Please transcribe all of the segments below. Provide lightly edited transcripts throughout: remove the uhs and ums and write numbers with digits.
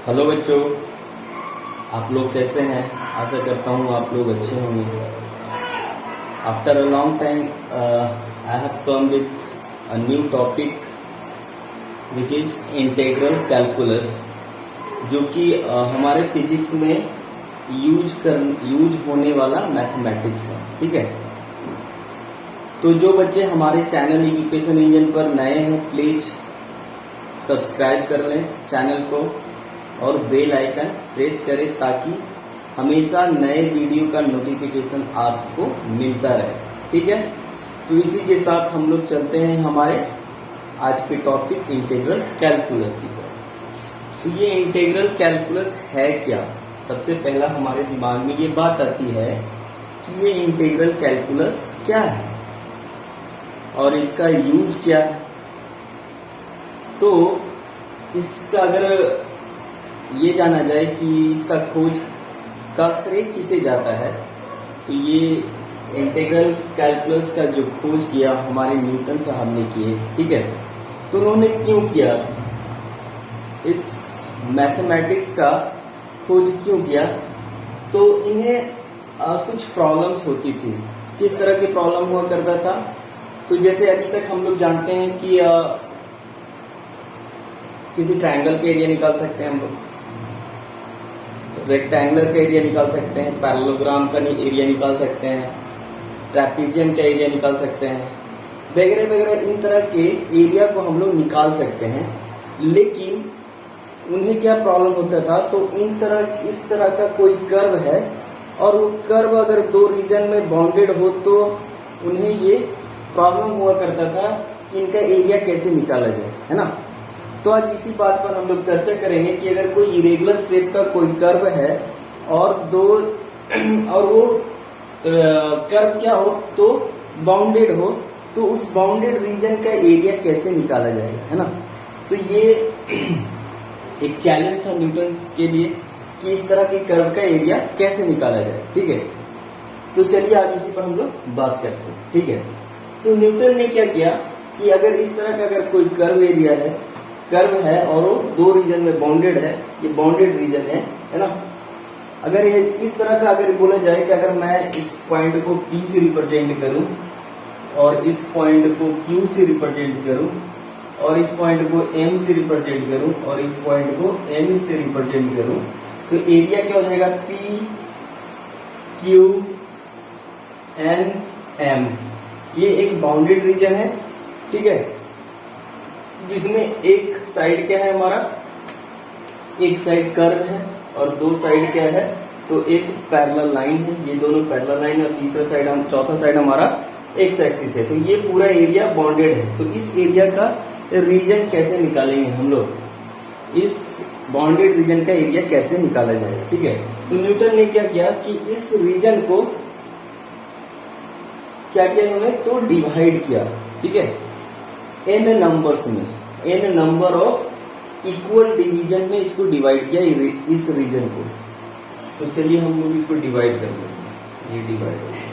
Hello बच्चों, आप लोग कैसे हैं? आशा करता हूँ आप लोग अच्छे होंगे। After a long time I have come with a new topic which is integral calculus, जो कि हमारे फिजिक्स में यूज होने वाला मैथमेटिक्स है। ठीक है, तो जो बच्चे हमारे चैनल एजुकेशन इंजन पर नए हैं, प्लीज सब्सक्राइब कर लें चैनल को और बेल आइकन प्रेस करें ताकि हमेशा नए वीडियो का नोटिफिकेशन आपको मिलता रहे। ठीक है, तो इसी के साथ हम लोग चलते हैं हमारे आज के टॉपिक इंटीग्रल कैलकुलस की तरफ। तो ये इंटीग्रल कैलकुलस है क्या? सबसे पहला हमारे दिमाग में ये बात आती है कि ये इंटीग्रल कैलकुलस क्या है और इसका यूज क्या है। तो इसका अगर ये जाना जाए कि इसका खोज का श्रेय किसे जाता है, तो ये इंटीग्रल कैलकुलस का जो खोज किया हमारे न्यूटन साहब ने किए। ठीक है, तो उन्होंने क्यों किया? इस मैथमेटिक्स का खोज क्यों किया? तो इन्हें कुछ प्रॉब्लम्स होती थी। किस तरह की प्रॉब्लम हुआ करता था? तो जैसे अभी तक हम लोग जानते हैं कि किसी ट्रायंगल का एरिया निकाल सकते हैं हम लोग, रेक्टेंगुलर का एरिया निकाल सकते हैं, पैरेललोग्राम का एरिया निकाल सकते हैं, ट्रेपीजियम का एरिया निकाल सकते हैं, वगैरह वगैरह। इन तरह के एरिया को हम लोग निकाल सकते हैं। लेकिन उन्हें क्या प्रॉब्लम होता था? तो इस तरह का कोई कर्व है और वो कर्व अगर दो रीजन में बाउंडेड हो तो उन्हें ये प्रॉब्लम हुआ करता था कि इनका एरिया कैसे निकाला जाए, है ना। तो आज इसी बात पर हम लोग चर्चा करेंगे कि अगर कोई इरेगुलर शेप का कोई कर्व है और वो कर्व क्या हो तो बाउंडेड हो, तो उस बाउंडेड रीजन का एरिया कैसे निकाला जाएगा, है ना। तो ये एक चैलेंज था न्यूटन के लिए कि इस तरह के कर्व का एरिया कैसे निकाला जाए। ठीक है, तो चलिए आज उसी पर हम लोग बात करते हैं। ठीक है, तो न्यूटन ने क्या किया कि अगर इस तरह का अगर कोई कर्व है और वो दो रीजन में बाउंडेड है, ये बाउंडेड रीजन है ना। अगर ये इस तरह का अगर बोला जाए कि अगर मैं इस पॉइंट को P से रिप्रेजेंट करूं और इस पॉइंट को Q से रिप्रेजेंट करूं और इस पॉइंट को M से रिप्रेजेंट करूं और इस पॉइंट को N से रिप्रेजेंट करूं, तो एरिया क्या हो जाएगा? P Q N M। ये एक बाउंडेड रीजन है। ठीक है, जिसमें एक साइड क्या है हमारा, एक साइड कर्व है और दो साइड क्या है, तो एक पैरेलल लाइन है, ये दोनों पैरेलल लाइन, और चौथा साइड हमारा एक्स एक्सिस है। तो ये पूरा एरिया बाउंडेड है। तो इस एरिया का रीजन कैसे निकालेंगे हम लोग? इस बाउंडेड रीजन का एरिया कैसे निकाला जाएगा? ठीक है, तो न्यूटन ने क्या किया कि इस रीजन को क्या किया इन्होंने, तो डिवाइड किया। ठीक है, n नंबर्स में, n number of equal division में इसको डिवाइड किया इस रीजन को। तो चलिए हम लोग इसको डिवाइड कर लेते हैं। ये डिवाइड हो गया।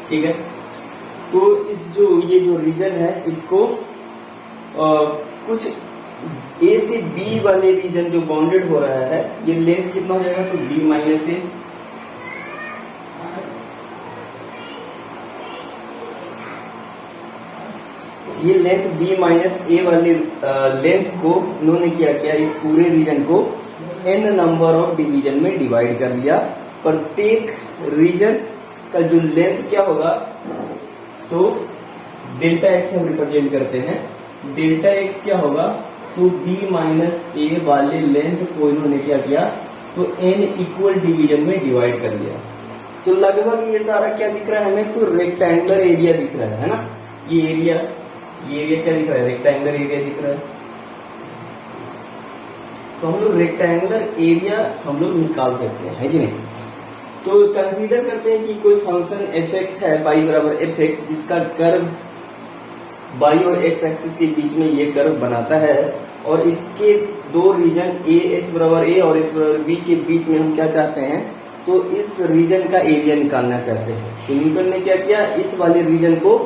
ठीक है, तो ये जो रीजन है इसको कुछ A से B वाले रीजन जो बाउंडेड हो रहा है, ये लेंथ कितना हो जाएगा? तो B माइनस A। ये लेंथ B माइनस A वाले लेंथ को उन्होंने क्या किया, इस पूरे रीजन को n नंबर ऑफ डिवीजन में डिवाइड कर लिया। प्रत्येक रीजन का जो लेंथ क्या होगा, तो डेल्टा एक्स हम रिप्रेजेंट करते हैं। डेल्टा एक्स क्या होगा, तो B माइनस A वाले लेंथ को इन्होंने क्या किया, तो n इक्वल डिवीजन में डिवाइड कर लिया। तो लगभग ये सारा क्या दिख रहा है हमें, तो रेक्टेंगुलर एरिया दिख रहा है ना। ये एरिया क्या दिख रहा है? रेक्टेंगुलर एरिया दिख रहा है। तो हम लोग रेक्टेंगुलर एरिया हम लोग निकाल सकते हैं, है कि नहीं। तो कंसीडर करते हैं कि कोई फंक्शन एफ एक्स है, y बराबर एफ एक्स, जिसका कर्व y और x एक्सिस के बीच में ये कर्व बनाता है, और इसके दो रीजन ए एक्स बराबर ए और एक्स बराबर बी के बीच में हम क्या चाहते हैं, तो इस रीजन का एरिया निकालना चाहते हैं। तो न्यूटन ने क्या किया, इस वाले रीजन को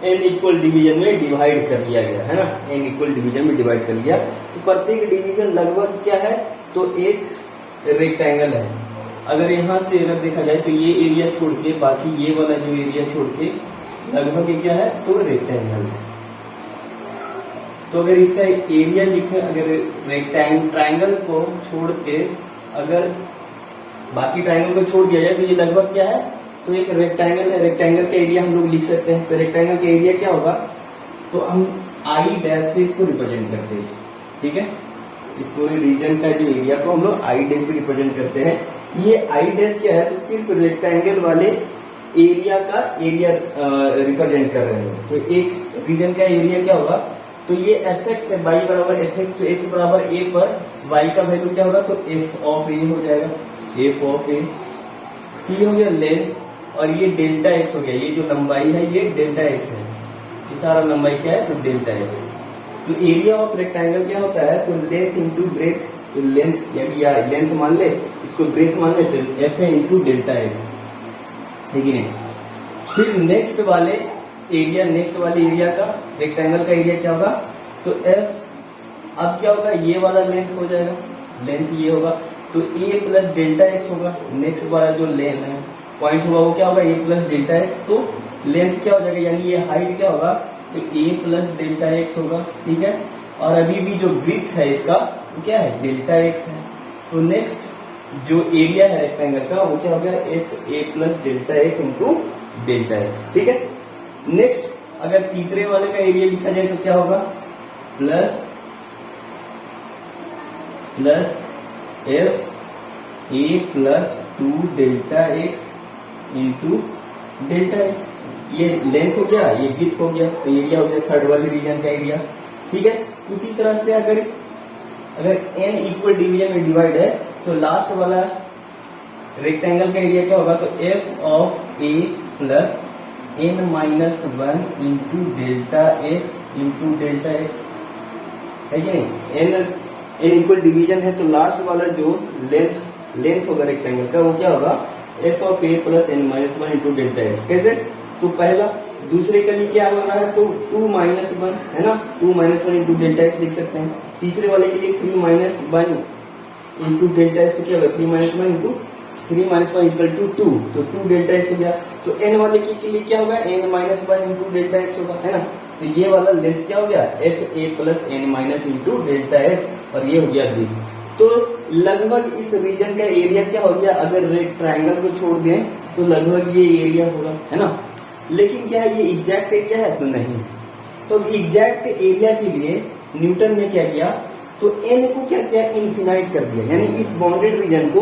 n इक्वल डिवीजन में डिवाइड कर लिया गया है ना, n इक्वल डिवीजन में डिवाइड कर लिया। तो प्रत्येक डिवीजन लगभग क्या है, तो एक रेक्टेंगल है। अगर यहाँ से अगर देखा जाए तो ये एरिया छोड़ के बाकी ये वाला जो एरिया छोड़ के लगभग ये क्या है, तो रेक्टेंगल है। तो अगर इसका एरिया लिखे, अगर ट्रायंगल को छोड़ के अगर बाकी ट्रायंगल को छोड़ दिया जाए तो ये लगभग क्या है, तो एक रेक्टेंगल है। रेक्टेंगल का एरिया हम लोग लिख सकते हैं। तो रेक्टेंगल का एरिया क्या होगा, तो हम आई डैश से इसको रिप्रेजेंट करते हैं, ठीक है। इस पूरे रीजन का जो एरिया को हम लोग आई डैश से रिप्रेजेंट करते हैं। ये आई डैश क्या है, तो सिर्फ रेक्टेंगल वाले एरिया का एरिया रिप्रेजेंट कर रहे हैं। तो एक रीजन का एरिया क्या होगा, तो ये एफ एक्स है, y बराबर एफ एक्स, तो एक्स बराबर ए पर y का वैल्यू क्या होगा, तो एफ ऑफ ए हो जाएगा, एफ ऑफ ए। ये हो गया लेंथ, और ये डेल्टा एक्स हो गया, ये जो लंबाई है ये डेल्टा एक्स है, ये सारा लंबाई क्या है, तो डेल्टा एक्स। तो एरिया ऑफ रेक्टेंगल क्या होता है, तो लेंथ इंटू ब्रेथ, तो लेंथ या लेंथ मान ले, इसको ब्रेथ मान ले, तो एफ है इंटू डेल्टा एक्स, ठीक है नहीं। फिर नेक्स्ट वाले एरिया का रेक्टेंगल का एरिया क्या होगा, तो एफ अब क्या होगा, ये वाला लेंथ हो जाएगा, लेंथ ये होगा, तो ए प्लस डेल्टा एक्स होगा। नेक्स्ट वाला जो लेंथ पॉइंट होगा वो क्या होगा, ए प्लस डेल्टा एक्स, तो लेंथ क्या हो जाएगा, यानी ये हाइट क्या होगा, तो ए प्लस डेल्टा एक्स होगा, ठीक है। और अभी भी जो ब्रीथ है इसका वो क्या है, डेल्टा एक्स है। तो नेक्स्ट जो एरिया है रेक्टेंगल का वो क्या हो गया, F A plus delta X into delta X, ठीक है। नेक्स्ट अगर तीसरे वाले का एरिया लिखा जाए तो क्या होगा, plus F A plus 2 delta X into delta x. ये लेंथ हो गया, ये विड्थ हो गया, तो एरिया हो गया थर्ड वाले रीजन का एरिया, ठीक है। उसी तरह से अगर n इक्वल डिवीजन में डिवाइड है तो लास्ट वाला रेक्टेंगल का एरिया क्या होगा, तो F of A plus n minus 1 into delta X into delta X, है कि नहीं। n इक्वल डिवीजन है तो लास्ट वाला जो लेंथ होगा रेक्टेंगल का वो क्या होगा, F of A plus n minus 1 into delta x. कैसे, तो पहला दूसरे के लिए क्या हो रहा है, तो 2 माइनस 1 है ना, 2 माइनस 1 इंटू डेल्टा एक्स लिख सकते हैं। तीसरे वाले के लिए 3 माइनस 1 इंटू डेल्टा एक्स, तो क्या होगा 3 minus 1 into 3 minus 1 equal to 2, तो 2 डेल्टा एक्स हो गया। तो n वाले के लिए क्या होगा, n minus 1 into delta x होगा, है ना। तो ये वाला लेंथ क्या हो गया, F A plus n minus into delta x, और ये हो गया ब्रीथ। तो लगभग इस रीजन का एरिया क्या हो गया, अगर ट्रायंगल को छोड़ दें तो लगभग ये एरिया होगा, है ना। लेकिन क्या है, ये एग्जैक्ट एरिया है तो नहीं। तो एग्जैक्ट एरिया के लिए न्यूटन ने क्या किया, तो n को क्या किया, इन्फिनाइट कर दिया, यानी इस बाउंडेड रीजन को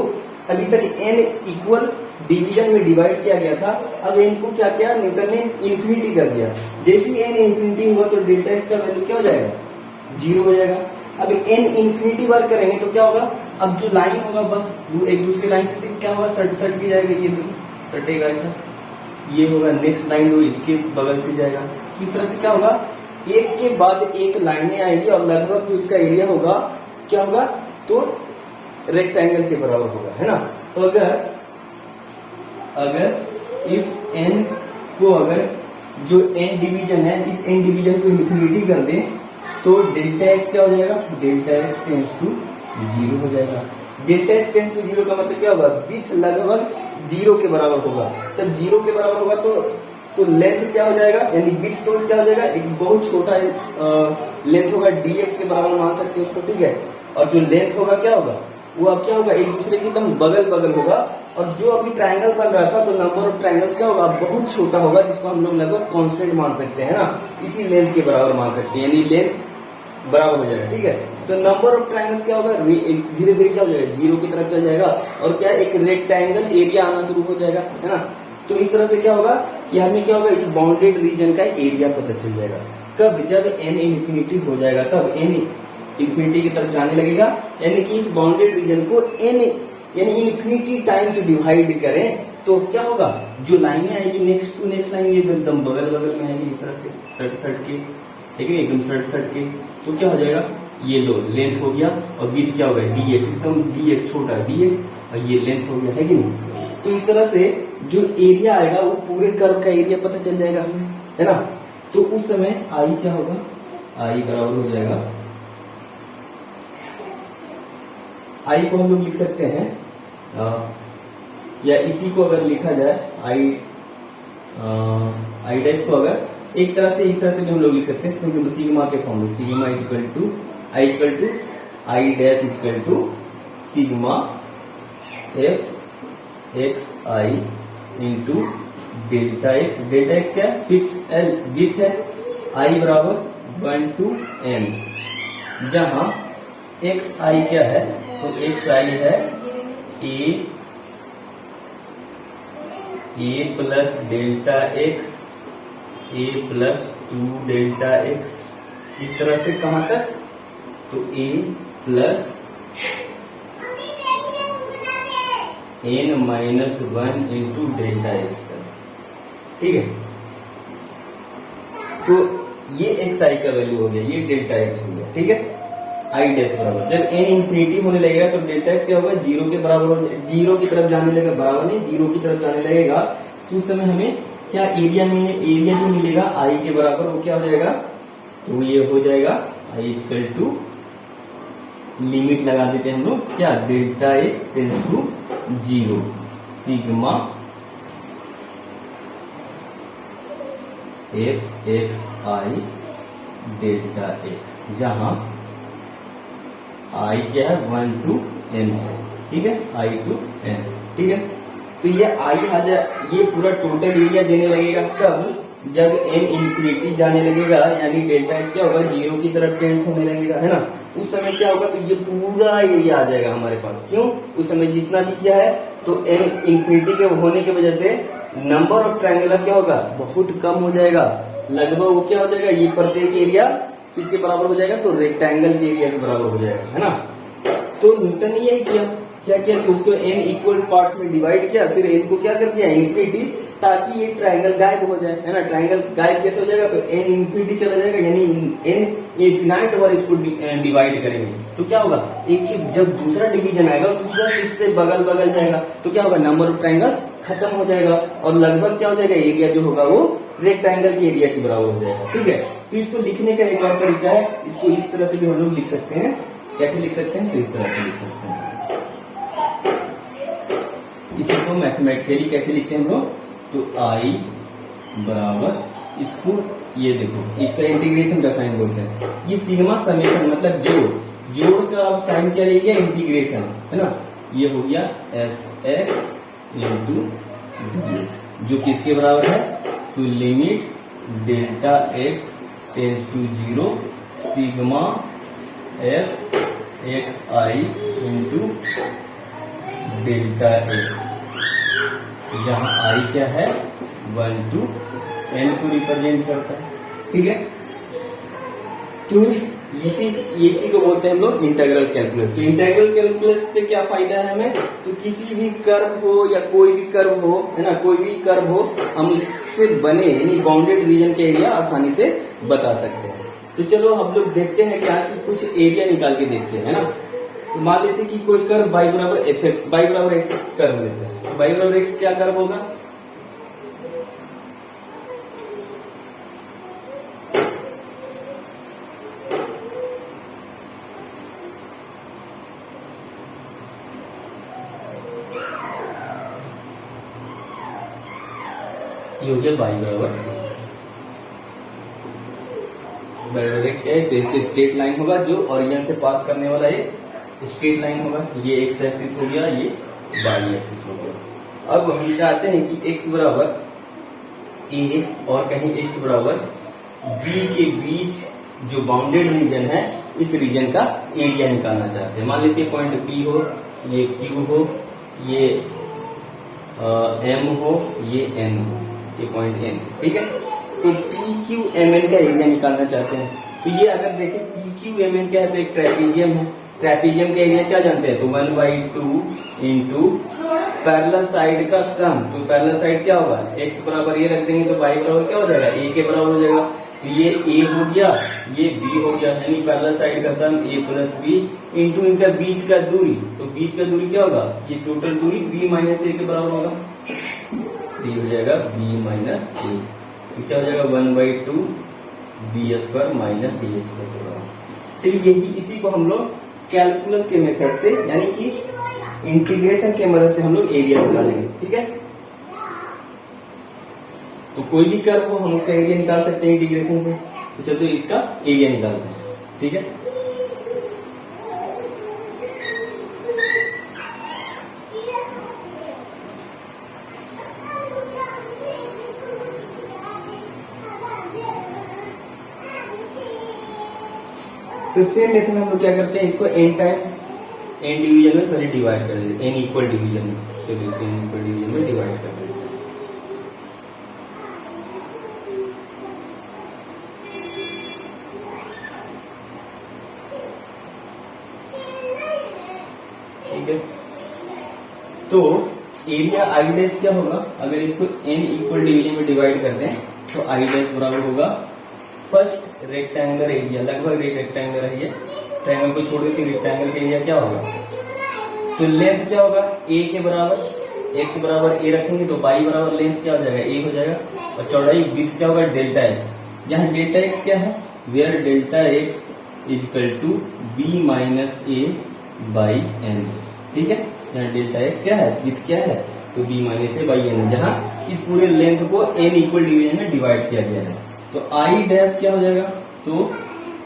अभी तक n इक्वल डिवीजन में डिवाइड किया गया था, अब n को क्या किया न्यूटन ने, इन्फिनिटी कर दिया। जैसे ही n इन्फिनिटी हुआ तो डेल्टा एक्स का वैल्यू क्या हो जाएगा, 0 हो जाएगा। अब n इन्फिनिटी बार करेंगे तो क्या होगा, अब जो लाइन होगा बस एक दूसरी लाइन से क्या होगा, सट की जाएगा, ये कटेगा ऐसा, ये होगा नेक्स्ट लाइन वो इसके बगल से जाएगा। इस तरह से क्या होगा, एक के बाद एक लाइनें आएंगी और लगभग जो इसका एरिया होगा क्या होगा, तो रेक्टेंगल के बराबर होगा, है ना। तो अगर इफ n को अगर जो n डिवीजन है इस n डिवीजन को इन्फिनिटी कर दे तो डेल्टा एक्स क्या हो जाएगा, डेल्टा एक्स टेंस टू 0 हो जाएगा। डेल्टा एक्स टेंस टू 0 का मतलब क्या होगा, विड्थ लगभग 0 के बराबर होगा। तब 0 के बराबर होगा तो लेंथ क्या हो जाएगा, यानी विड्थ तो क्या हो जाएगा, एक बहुत छोटा लेंथ होगा, dx के बराबर मान सकते हैं उसको, ठीक है। और जो लेंथ होगा क्या होगा, वो अब क्या होगा, एक दूसरे के एकदम बगल होगा। और जो अभी ट्रायंगल बन रहा था तो नंबर ऑफ ट्रायंगल्स क्या होगा, बहुत छोटा होगा, जिसको हम लोग लगभग कांस्टेंट मान सकते हैं ना, इसी लेंथ के बराबर मान सकते हैं, यानी लेंथ बराबर हो जाएगा, ठीक है। तो नंबर ऑफ ट्रायंगल्स क्या होगा, धीरे धीरे क्या हो जाएगा, 0 की तरफ चल जाएगा, और क्या एक रेक्टेंगल एरिया आना शुरू हो जाएगा, है ना। तो इस तरह से क्या होगा कि हमें क्या होगा, इस बाउंडेड रीजन का एरिया पता चल जाएगा। कब, जब n इन्फिनिटी हो जाएगा, तब n इंफिनिटी की तरफ जाने लगेगा, यानी कि इस बाउंडेड रीजन को एन यानी इंफिनिटी टाइम्स डिवाइड करें तो क्या होगा, जो लाइनें आएगी नेक्स्ट टू नेक्स्ट लाइन ये एकदम बगल बगल में आएगी इस तरह से सट सट के, ठीक है, एकदम सट सट के। तो क्या हो जाएगा, ये लो लेंथ हो गया और विड्थ क्या होगा dx, एकदम dx छोटा dx और ये लेंथ हो गया, है कि नहीं। तो इस तरह से जो एरिया आएगा वो पूरे कर्व का एरिया पता चल जाएगा हमें, है ना। तो उस समय आई क्या होगा, आई बराबर हो जाएगा, आई को हम लोग लिख सकते हैं या इसी को अगर लिखा जाए आई डैश को अगर एक तरह से इस तरह से भी हम लोग लिख सकते हैं सिग्मा के फॉर्म में, sigma equal to I dash equal to sigma F X I into delta X. Delta X क्या है, फिक्स एल विथ है, आई बराबर 1 to n, जहां एक्स आई क्या है, तो एक्स आई है A plus delta X, A plus 2 delta X, इस तरह से कहां तक, तो A plus n minus 1 into delta X तक, ठीक है। तो ये एक्स आई का वैल्यू हो गया, ये डेल्टा एक्स हो गया, ठीक है। आई डैश बराबर जब n इंफिनिटी होने लगेगा तो डेल्टा एक्स क्या होगा, जीरो के बराबर हो, जीरो की तरफ जाने लगेगा, बराबर नहीं जीरो की तरफ जाने लगेगा, तो उस समय हमें क्या एरिया जो मिलेगा आई के बराबर, वो क्या हो जाएगा, तो ये हो जाएगा आई इक्वल टू, लिमिट लगा देते हैं हम लोग क्या, delta X tends to 0 sigma F X I delta X, जहां आई क्या है 1 to n है, ठीक है, आई टू n, ठीक है। तो ये आई आ जाए, ये पूरा टोटल एरिया देने लगेगा कब, जब n इंफिनिटी जाने लगेगा, यानी डेल्टा एक्स क्या होगा, जीरो की तरफ टेंस होने लगेगा, है ना। उस समय क्या होगा, तो ये पूरा एरिया आ जाएगा हमारे पास, क्यों, उस समय जितना भी क्या है, तो n इंफिनिटी के होने की वजह से नंबर ऑफ ट्रायंगुलर क्या होगा, बहुत कम हो जाएगा, लगभग वो क्या हो जाएगा, ये प्रत्येक एरिया किसके बराबर हो जाएगा, तो रेक्टेंगल के एरिया के बराबर हो जाएगा, है ना। तो न्यूटन ने यही किया, क्या किया कि उसको n इक्वल पार्ट्स में डिवाइड किया, फिर n को क्या कर दिया इंफिनिटी, ताकि ये ट्रायंगल गायब हो जाए, है ना। ट्रायंगल गायब कैसे हो जाएगा, तो n इंफिनिटी चला जाएगा, यानी n इनफिनाइट बार इसको डिवाइड करेंगे, तो क्या होगा, एक जब दूसरा डिवीजन आएगा तो जस्ट इससे बगल बगल जाएगा, तो क्या होगा, नंबर ऑफ ट्रायंगल्स खत्म हो जाएगा और लगभग क्या हो जाएगा, एरिया जो होगा वो रेक्टेंगल के एरिया के बराबर हो जाएगा, ठीक है। तो इसको लिखने का एक और तरीका है, इसको इस तरह से भी हम लोग लिख सकते हैं, कैसे लिख सकते हैं, तो इस तरह से लिख सकते हैं, इसको मैथमेटिकली कैसे लिखते हैं हम लोग, तो आई बराबर, इसको ये देखो, इसका इंटीग्रेशन का साइन बोलते हैं, ये सिग्मा समेशन मतलब जोड़ का आप साइन क्या ले लिया, इंटीग्रेशन, है ना। ये हो गया एफ एक्स इंटू dx, जो किसके बराबर है, तो limit delta X tends to 0 sigma F X I into delta X, जहां आई क्या है 1 to n को रिप्रेजेंट करता है, ठीक है। तो इसी को बोलते हैं हम लोग इंटीग्रल कैलकुलस। तो इंटीग्रल कैलकुलस से क्या फायदा है हमें, तो किसी भी कर्व हो या कोई भी कर्व हो, है ना, कोई भी कर्व हो, हम उससे बने यानी बाउंडेड रीजन के एरिया आसानी से बता सकते हैं। तो चलो हम लोग देखते हैं क्या कि कुछ एरिया निकाल के देखते हैं, है ना। तो मान लेते हैं कि कोई कर्व y बराबर एफ एक्स, y बराबर एक्स कर्व लेते हैं, तो y बराबर एक्स क्या कर्व होगा, ये हो गया y बराबर एक्स क्या है, तो एक स्ट्रेट लाइन होगा जो ओरिजिन से पास करने वाला एक स्ट्रेट लाइन होगा, ये एक्स एक्सिस हो गया, ये वाई एक्सिस हो गया। अब हम चाहते हैं कि x बराबर a और कहीं x बराबर b के बीच जो बाउंडेड रीजन है, इस रीजन का एरिया निकालना चाहते हैं। मान लेते हैं पॉइंट P हो, ये Q हो, ये M हो, ये N हो, ये पॉइंट N, ठीक है। तो PQMN का एरिया निकालना चाहते हैं, तो ये अगर देखें पी क्यू एम एन क्या है, तो एक ट्रेपीजियम है। ट्रेपीजियम का एरिया क्या जानते हैं, तो 1/2 इंटू पैरेलल साइड का सम। तो पैरेलल साइड क्या होगा, x बराबर ये रख देंगे तो y बराबर क्या हो जाएगा, a के बराबर हो जाएगा। तो ये a हो गया, ये b हो गया, यानी पैरेलल साइड का सम a प्लस b इंटू इनका बीच का दूरी। तो बीच का दूरी क्या होगा, ये टोटल दूरी b माइनस a के बराबर होगा। ये हो जाएगा b माइनस a, तो क्या हो जाएगा 1/2 b square minus a square. चलिए यही इसी को हम लोग कैलकुलस के मेथड से यानी कि इंटीग्रेशन के मदद से हम लोग एरिया निकालेंगे। ठीक है, तो कोई भी कर्व हो हम उसका एरिया निकाल सकते हैं इंटीग्रेशन से। तो चलो इसका एरिया निकालते हैं। ठीक है, तो सेम मेथड में हम लोग क्या करते हैं, इसको n टाइम n डिवीजन में पहले डिवाइड कर देते हैं, n इक्वल डिवीजन में। चलिए इसको n इक्वल डिवीजन में डिवाइड कर देते हैं। ठीक है, तो एरिया आई डैश क्या होगा, अगर इसको n इक्वल डिवीजन में डिवाइड करते हैं तो आई डैश बराबर होगा फर्स्ट रेक्टेंगुलर एरिया, लगभग रेक्टेंगुलर है ये, ट्रायंगल को छोड़ देते रेक्टेंगल का एरिया क्या होगा, तो लेंथ क्या होगा a के बराबर, x बराबर a रखेंगे तो y बराबर लेंथ क्या हो जाएगा a हो जाएगा, और चौड़ाई विड्थ क्या होगा डेल्टा x, जहां डेल्टा x क्या है, where delta x is equal to b minus a by n। ठीक है, यहाँ डेल्टा x क्या है, विड्थ क्या है, तो b minus a by n, जहां इस पूरे लेंथ को n इक्वल डिवीजन में डिवाइड किया गया है। तो आई डैश क्या हो जाएगा, तो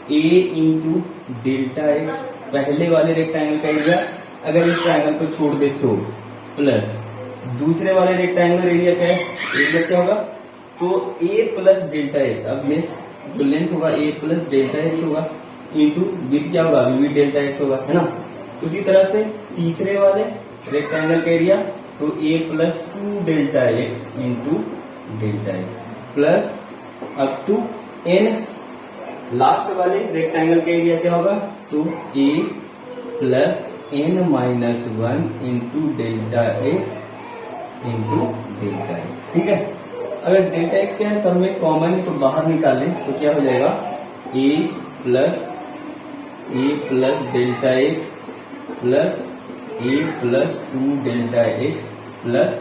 a इंटू डेल्टा एक्स, पहले वाले रेक्टेंगल का एरिया अगर इस ट्रायंगल को छोड़ दे तो, प्लस दूसरे वाले रेक्टेंगुलर एरिया का एरिया क्या होगा, तो a प्लस डेल्टा एक्स, अब नेक्स्ट जो लेंथ होगा a प्लस डेल्टा एक्स होगा, इंटू विड्थ क्या होगा v डेल्टा एक्स होगा, है ना। उसी तरह से तीसरे वाले रेक्टेंगल का एरिया, तो a plus 2 delta X into delta X plus up to n, last वाले रेक्टेंगल का एरिया क्या होगा, तो a plus n minus 1 into delta X into delta X. ठीक है, अगर डेल्टा एक्स क्या है सब में कॉमन है तो बाहर निकालें तो क्या हो जाएगा, a plus delta X plus a plus 2 delta X plus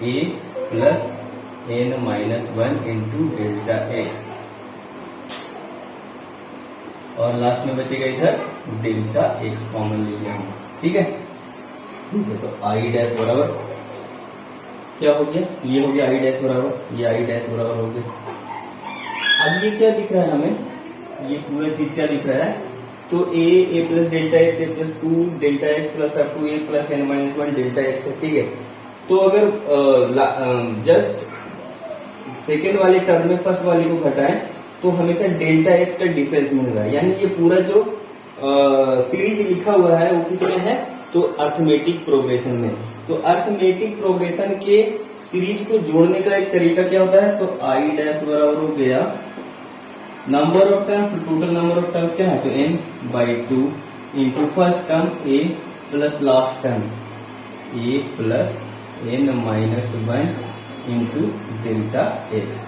a plus n minus 1 into delta x, और लास्ट में बचेगा इधर डेल्टा एक्स कॉमन ले लिया हमने। ठीक है, तो आई डैश बराबर क्या हो गया, ये हो गया आई डैश बराबर, ये आई डैश बराबर हो गया। अब ये क्या दिख रहा है हमें, ये पूरा चीज क्या दिख रहा है, तो a plus delta X, a plus 2 delta X plus up to a plus n minus 1 delta X है। ठीक है, तो अगर जस्ट सेकेंड वाले टर्म में फर्स्ट वाले को घटाएं तो हमेशा डेल्टा एक्स का डिफरेंस मिल रहा है, यानी ये पूरा जो सीरीज लिखा हुआ है वो किसमें है, तो अर्थमेटिक प्रोग्रेशन में। तो अर्थमेटिक प्रोग्रेशन के सीरीज को जोड़ने का एक तरीका क्या होता है, तो आई डैश बराबर हो गया number of terms, total number of terms क्या है, तो n/2 into first term a plus last term a plus n minus 1 into delta X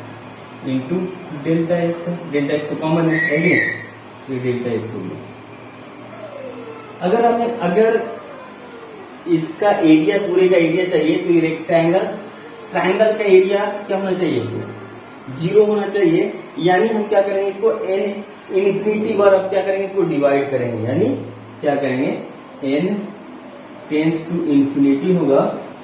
into delta X है, डेल्टा एक्स तो कॉमन है, ये डेल्टा एक्स हो गया। अगर इसका एरिया पूरे का एरिया चाहिए तो ये ट्रायंगल का एरिया क्या होना चाहिए, 0 होना चाहिए, यानी हम क्या करेंगे इसको n इनफिनिटी बार अब क्या करेंगे इसको डिवाइड करेंगे, यानी क्या करेंगे n टेंस टू इन्फिनिटी होगा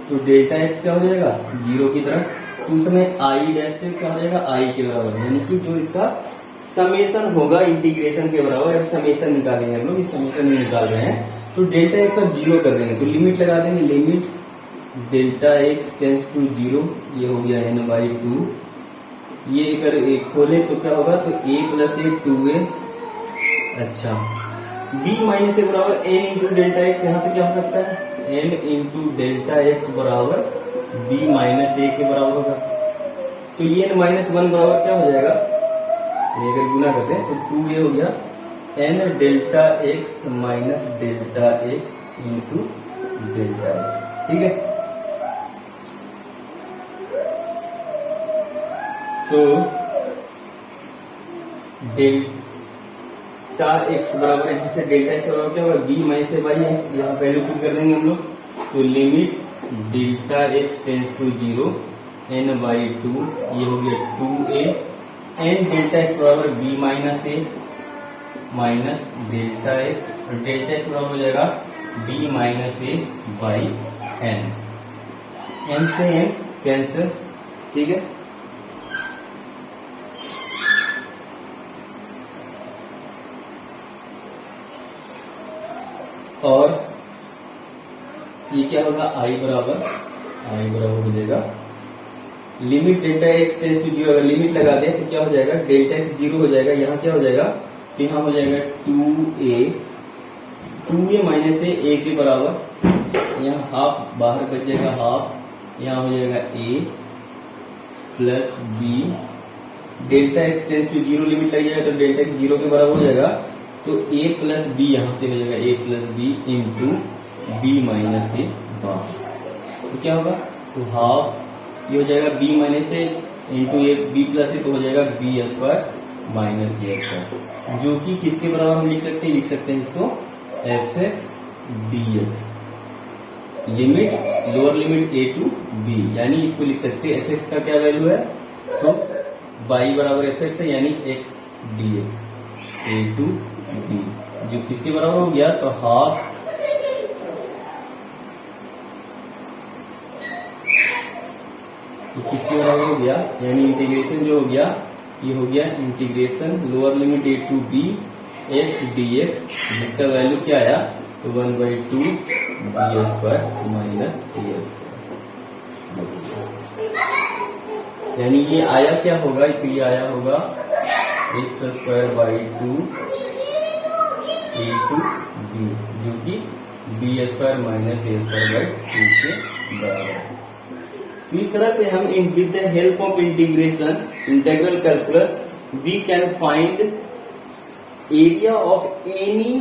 तो डेल्टा एक्स क्या हो जाएगा 0 की तरफ, तो उस समय आई डैश से क्या हो जाएगा आई के बराबर, यानी कि जो इसका समेशन होगा इंटीग्रेशन के बराबर। अब समेशन निकालेंगे हम लोग, इस समेशन में निकाल रहे हैं, तो डेल्टा एक्स अब 0 कर देंगे, तो लिमिट लगा देंगे, limit delta X tends to 0, ये हो गया n/2, ये अगर खोले तो क्या होगा, तो a प्लस a 2a, अच्छा b माइनस a बराबर n इंटू डेल्टा एक्स, यहाँ से क्या हो सकता है n इंटू डेल्टा एक्स बराबर b माइनस a के बराबर होगा, तो ये n माइनस 1 बराबर क्या हो जाएगा ये अगर गुना करते हैं तो 2a हो गया n delta x minus delta x into delta x, ठीक है। तो डेल्टा x बराबर यहाँ से डेल्टा x बराबर क्या होगा, b माइनस से y है, यहाँ वैल्यू पुट कर देंगे हम लोग। तो limit delta x tends to 0 n by 2, ये हो गया 2a n डेल्टा x बराबर b minus a minus delta x, और डेल्टा x बराबर हो जाएगा b minus a by n, n से n कैंसिल, ठीक है। और ये क्या होगा, i बराबर हो जाएगा limit delta x tends to 0, अगर लिमिट लगा दें तो क्या हो जाएगा, डेल्टा x 0 हो जाएगा। यहाँ क्या हो जाएगा, तो यहाँ हो जाएगा 2a माइनस a के बराबर, यहाँ हाफ बाहर बच जाएगा हाफ, यहाँ हो जाएगा a plus b, delta x tends to 0 limit लग जाएगा तो डेल्टा x 0 के बराबर हो जाएगा। तो a प्लस बी यहाँ से हो जाएगा a plus B into B minus A बाहर, तो क्या होगा, तो हाफ ये हो जाएगा b minus A into A B plus A, तो हो जाएगा B square minus A square, जो कि किसके बराबर हम लिख सकते हैं इसको F X D X, limit lower limit a to b, यानी इसको लिख सकते हैं एफ एक्स का क्या वैल्यू है, तो y बराबर एफ एक्स है, यानी x d x a to b, जो किसके बराबर हो गया, तो हाफ किसके बराबर हो गया, यानी इंटीग्रेशन जो हो गया, ये हो गया integration lower limit a to b x dx, जिसका वैल्यू क्या आया, तो 1/2 b square minus a square, यानी ये आया क्या होगा, तो ये आया होगा x square by 2 a to b, जो कि b square minus a square by 2 के बराबर है। तो इस तरह से हम with the help of integration integral calculus we can find area of any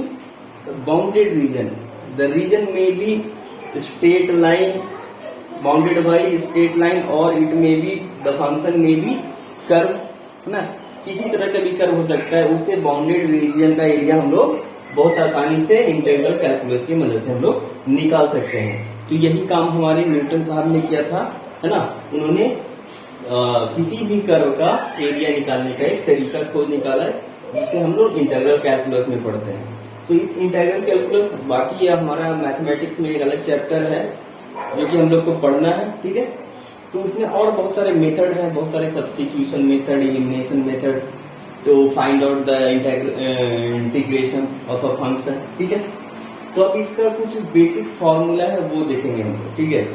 bounded region, the region में be straight line bounded by straight line, और इट में बी द फंक्शन में बी कर्व, है ना, किसी तरह का भी कर्व हो सकता है, उससे बाउंडेड रीजन का एरिया हम लोग बहुत आसानी से इंटीग्रल कैलकुलस की मदद से हम लोग निकाल सकते हैं। तो यही काम हमारे न्यूटन साहब ने किया था, है ना, उन्होंने किसी भी कर्व का एरिया निकालने का एक तरीका खोज निकाला है, जिसे हम लोग इंटीग्रल कैलकुलस में पढ़ते हैं। तो इस इंटीग्रल कैलकुलस बाकी हमारा मैथमेटिक्स में एक अलग चैप्टर है जो कि हम लोग को पढ़ना है, ठीक है। तो उसमें और बहुत सारे मेथड हैं, बहुत सारे सब्स्टिट्यूशन मेथड, एलिमिनेशन मेथड, तो find out the integration of a function, ठीक है। तो अब इसका कुछ बेसिक फॉर्मूला है वो देखेंगे हम लोग, ठीक है।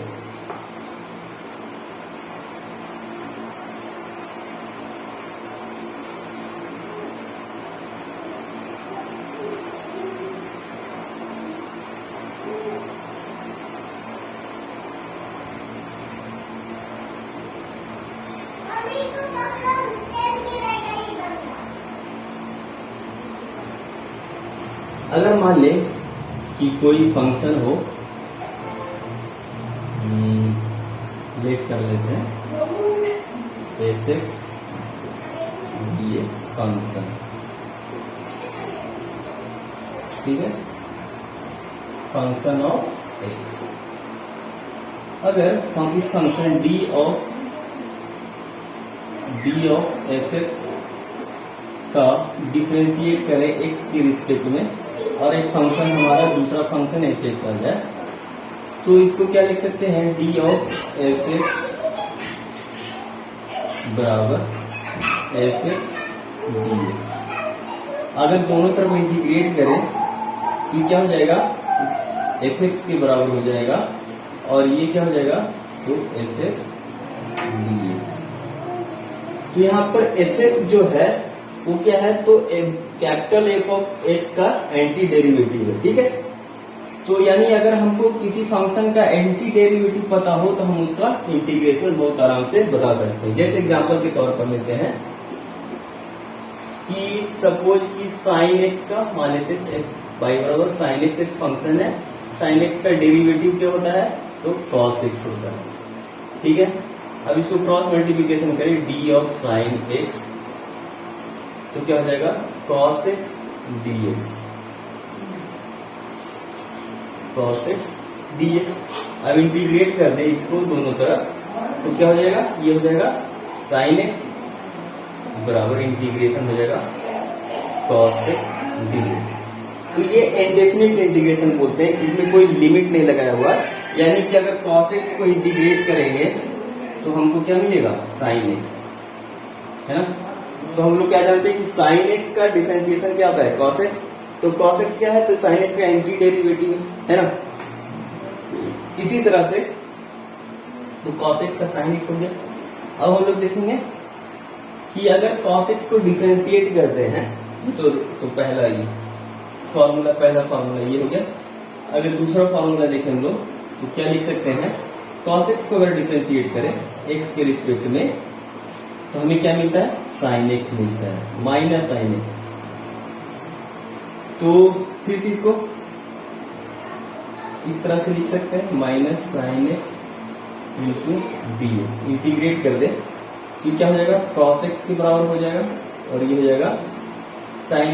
अगर मान लें कि कोई फंक्शन हो, लेट कर लेते हैं, एफ एक्स ये फंक्शन, ठीक है, फंक्शन ऑफ एक्स। अगर इस function D of F x का डिफरेंशिएट करें एक्स के रिस्पेक्ट में, और एक फंक्शन हमारा दूसरा फंक्शन एफ एक्स आ जाए, तो इसको क्या लिख सकते हैं, डी ऑफ एफ एक्स बराबर एफ एक्स डी एक्स। अगर दोनों तरफ इंटीग्रेट करें तो क्या हो जाएगा, एफ एक्स के बराबर हो जाएगा, और ये क्या हो जाएगा, तो एफ एक्स डी एक्स। तो यहाँ पर एफ एक्स जो है वो क्या है, तो कैपिटल एफ ऑफ एक्स का एंटी डेरिवेटिव है, ठीक है। तो यानी अगर हमको किसी फंक्शन का एंटी डेरिवेटिव पता हो तो हम उसका इंटीग्रेशन बहुत आराम से बता सकते हैं। जैसे एग्जांपल के तौर पर लेते हैं, कि सपोज कि साइन एक्स का मान लेते हैं y बराबर साइन एक्स एक फंक्शन है, साइन एक्स का डेरिवेटिव क्या होता है, तो कॉस एक्स होता है। ठीक है, अब इसको क्रॉस मल्टीप्लीकेशन करें डी ऑफ साइन एक्स, तो क्या हो जाएगा cos x D x, cos x D x. अब इंटीग्रेट कर दे इसको दोनों तरफ, तो क्या हो जाएगा, ये हो जाएगा साइन एक्स बराबर इंटीग्रेशन हो जाएगा कॉस एक्स डी एक्स। तो ये इंडेफिनिट इंटीग्रेशन बोलते हैं, इसमें कोई लिमिट नहीं लगाया हुआ, यानी कि अगर कॉस एक्स को इंटीग्रेट करेंगे तो हमको क्या मिलेगा, साइन एक्स, है ना। तो हम लोग क्या जानते हैं कि साइन एक्स का डिफरेंशिएशन क्या होता है, कॉस एक्स। तो कॉस एक्स क्या है, तो साइन एक्स का एंटी डेरिवेटिव है ना। इसी तरह से तो cos x का sin x हो गया। अब हम लोग देखेंगे कि अगर cos x को डिफरेंशिएट करते हैं तो पहला ये फॉर्मूला, पहला फॉर्मूला ये हो गया। अगर दूसरा फॉर्मूला देखें हम लोग तो क्या लिख सकते हैं, cos x को अगर डिफरेंशिएट करें x के रिस्पेक्ट में तो हमें क्या मिलता है, sin x मिलता है माइनस sin x। तो फिर से इसको इस तरह से लिख सकते हैं minus sine x into D x, integrate कर दे तो क्या हो जाएगा, कॉस एक्स के बराबर हो जाएगा और ये हो जाएगा sine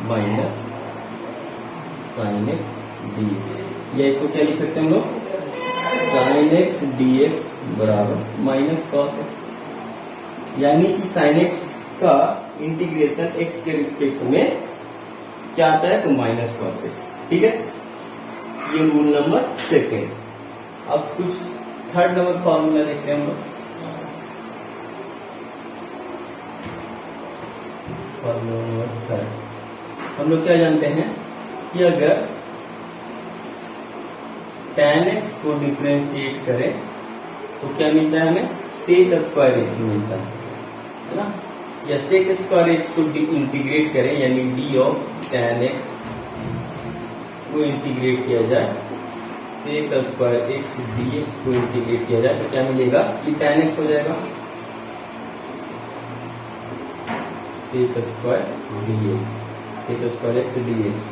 minus sine x D x, या इसको क्या लिख सकते हैं हम लोग, साइन एक्स डी एक्स बराबर माइनस कॉस एक्स, यानी कि साइन एक्स का इंटीग्रेशन एक्स के रिस्पेक्ट में क्या आता है, तो माइनस कॉस एक्स। ठीक है, ये रूल नंबर सेकेंड। अब कुछ थर्ड नंबर फॉर्मूला देखते हैं हम लोग। फॉर्मूला नंबर थर्ड, हम लोग क्या जानते हैं कि अगर tan x को डिफरेंशिएट करें तो क्या मिलता है हमें, सेक स्क्वायर एक्स मिलता है ना। या सेक स्क्वायर एक्स को इंटीग्रेट करें यानी डी ऑफ tan x को इंटीग्रेट किया जाए, sec square x D x को इंटीग्रेट किया जाए तो क्या मिलेगा, ये tan x हो जाएगा sec square d x, sec square x D x,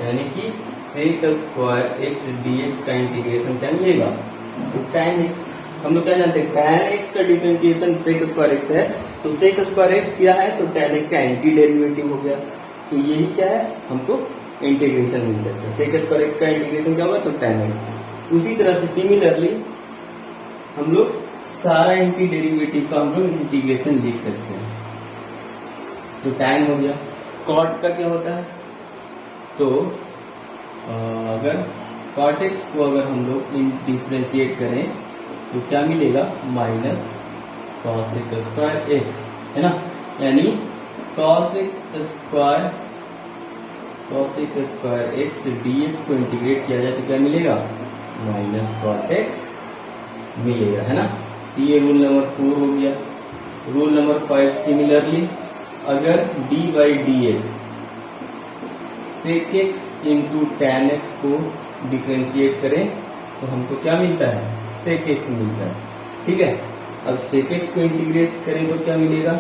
यानी कि sec square x D x का इंटीग्रेशन क्या मिलेगा, तो tan x। हम लोग क्या जानते हैं, tan x का डिफरेंशिएशन सेक स्क्वायर एक्स है, तो सेक स्क्वायर एक्स क्या है, तो tan x का एंटी डेरिवेटिव हो गया। तो यही क्या है, हमको इंटीग्रेशन मिलता है, सेक स्क्वायर एक्स का इंटीग्रेशन क्या होगा, तो tan x। उसी तरह से सिमिलरली हम लोग सारा एंटी डेरिवेटिव का हम लोग इंटीग्रेशन लिख सकते हैं। तो tan हो गया, cot का क्या होता है, तो अगर cot x को अगर हम लोग डिफरेंशिएट करें तो क्या मिलेगा, माइनस cos स्क्वायर एक्स, है ना। यानी cos square x D x को इंटीग्रेट किया जाए तो क्या मिलेगा, माइनस cos एक्स मिलेगा, है ना। तो ये रूल नंबर 4 हो गया। रूल नंबर 5 सिमिलरली अगर d by d x sec x into tan x को डिफरेंशिएट करें तो हमको क्या मिलता है, सेक एक्स मिलता है। ठीक है, अब सेक एक्स को इंटीग्रेट करें तो क्या मिलेगा,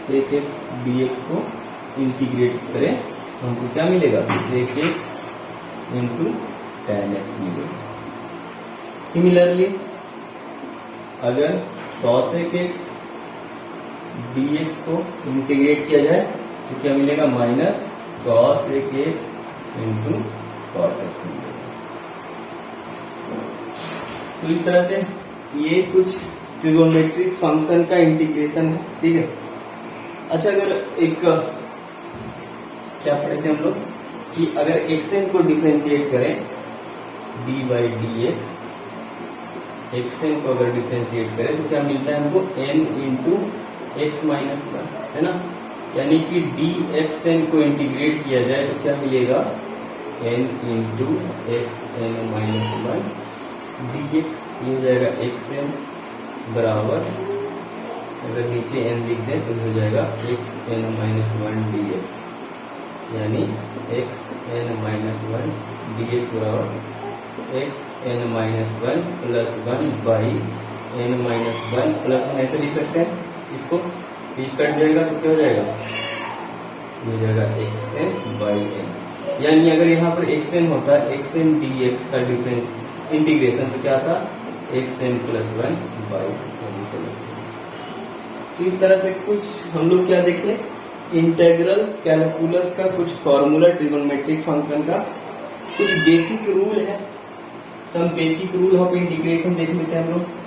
सेक एक्स डी एक्स को इंटीग्रेट करें तो हमको क्या मिलेगा, sec x into tan x मिलेगा। सिमिलरली अगर कॉसेक एक्स डी एक्स को इंटीग्रेट किया जाए तो क्या मिलेगा, minus cosec x into cot x मिलेगा। तो इस तरह से ये कुछ ट्रिगोनोमेट्रिक फंक्शन का इंटीग्रेशन है। ठीक है, अच्छा अगर एक क्या पढ़ते हैं हम लोग कि अगर एक्सएन को डिफरेंशिएट करें d by d x, x n को अगर डिफरेंशिएट करें तो क्या मिलता है हमको, n into x minus one, है ना। यानी कि डी एक्स एन को इंटीग्रेट किया जाए तो क्या मिलेगा, n into x N minus one D x, ये हो जाएगा एक्स एन बराबर, अगर नीचे एन लिख दें तो हो जाएगा X N minus one D x, यानी X N minus one D x बराबर X N minus one plus one by N minus one plus one, ऐसे लिख सकते हैं इसको। t कट जाएगा तो क्या हो जाएगा, हो जाएगा xn by n। यानी अगर यहाँ पर xn होता है xn dx का डिफरेंस इंटीग्रेशन तो क्या था xn + 1 by n + 1। तो इस तरह से कुछ हम लोग क्या देखें, इंटेग्रल कैलकुलस का कुछ फॉर्मूला, ट्रिगोनोमेट्रिक फंक्शन का कुछ बेसिक रूल है, some basic rule of integration देख लेते हैं हम लोग।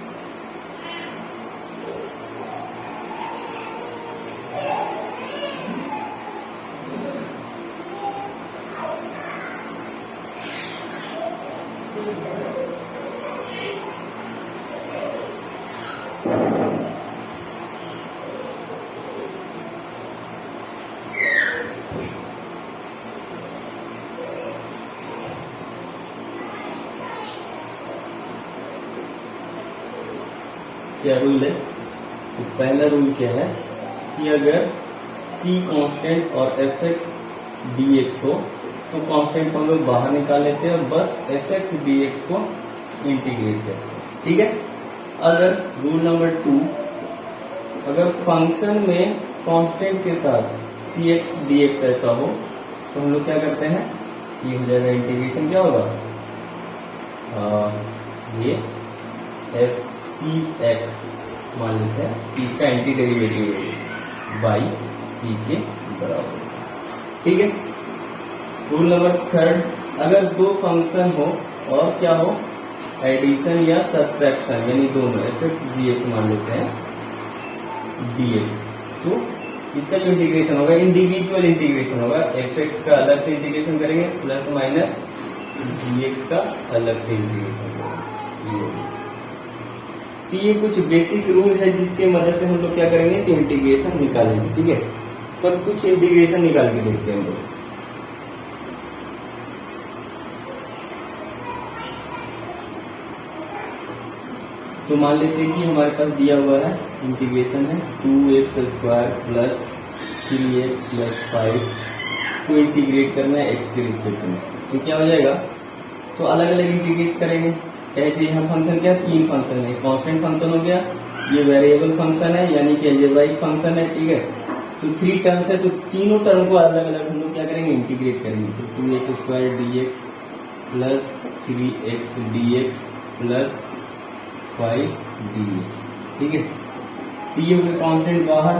क्या रूल है, तो पहला रूल क्या है कि अगर c कांस्टेंट और fx dx हो तो कांस्टेंट को हम लोग बाहर निकाल लेते हैं और बस fx dx को इंटीग्रेट करते हैं, ठीक है। अगर रूल नंबर 2, अगर फंक्शन में कांस्टेंट के साथ cx dx ऐसा हो तो हम लोग क्या करते हैं, ये हो जाएगा इंटीग्रेशन, क्या होगा ये fcx मान लेते हैं, इसका एंटी डेरिवेटिव बाई सी के बराबर, ठीक है। रूल नंबर 3, अगर दो फंक्शन हो और क्या हो, एडिशन या सब्ट्रैक्शन, यानी दोनों fx dx मान लेते हैं dx, तो इसका जो इंटीग्रेशन होगा इंडिविजुअल इंटीग्रेशन होगा, fx का अलग से इंटीग्रेशन करेंगे प्लस माइनस dx का अलग से इंटीग्रेशन करेंगे। तो ये कुछ बेसिक रूल है जिसके मदद से हम लोग क्या करेंगे कि इंटीग्रेशन निकालेंगे, ठीक है। तो अब कुछ इंटीग्रेशन निकाल के देखते हैं हम लोग। तो मान लेते हैं कि हमारे पास दिया हुआ है इंटीग्रेशन है 2x² + 3x + 5 को इंटीग्रेट करना है x के रिस्पेक्ट में, तो क्या हो जाएगा, तो अलग अलग इंटीग्रेट करेंगे। कहते हैं फंक्शन क्या, 3 फंक्शन है, कांस्टेंट फंक्शन हो गया, ये वेरिएबल फंक्शन है यानी कि अलजेब्राइक फंक्शन है, ठीक है। तो 3 टर्म्स है, तो तीनों टर्म को अलग अलग हम लोग क्या करेंगे, इंटीग्रेट करेंगे। तो 2x² dx + 3x dx + 5 dx, ठीक है। तो ये हो गया कांस्टेंट बाहर,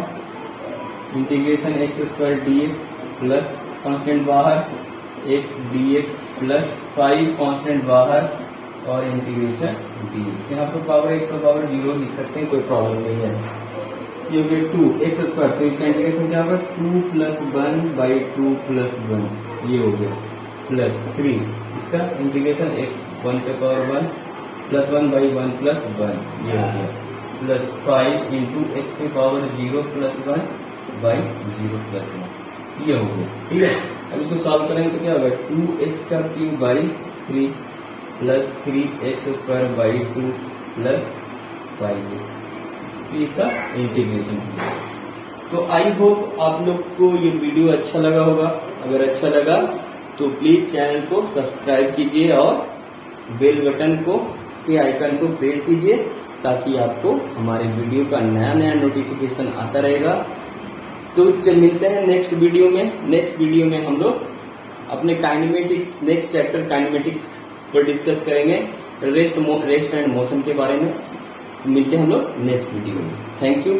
integration x² dx plus constant बाहर x dx + 5 कांस्टेंट बाहर और इंटीग्रेशन dx। यहाँ पर पावर x का पावर 0 लिख सकते हैं, कोई प्रॉब्लम नहीं है। ये हो गया 2x², तो इसका इंटीग्रेशन क्या होगा 2 + 1 / 2 + 1, ये हो गया प्लस 3, इसका इंटीग्रेशन x 1 पे पावर 1 + 1 / 1 + 1, ये हो गया प्लस 5 × x पे पावर 0 + 1 / 0 + 1, ये हो गया, ठीक है। अब इसको सॉल्व करेंगे तो क्या होगा 2x³ / 3 + 3x² / 2 + 5x, तो इसका इंटीग्रेशन। तो आई होप आप लोग को ये वीडियो अच्छा लगा होगा। अगर अच्छा लगा तो प्लीज चैनल को सब्सक्राइब कीजिए और बेल बटन को के आइकन को प्रेस कीजिए ताकि आपको हमारे वीडियो का नया नया नोटिफिकेशन आता रहेगा। तो मिलते हैं नेक्स्ट वीडियो में। नेक्स्ट वीडियो में हम लोग अपने काइनेमेटिक्स, नेक्स्ट चैप्टर काइनेमेटिक्स पर डिस्कस करेंगे, रेस्ट एंड मोशन के बारे में। तो मिलते हैं हम लोग नेक्स्ट वीडियो में। Thank you.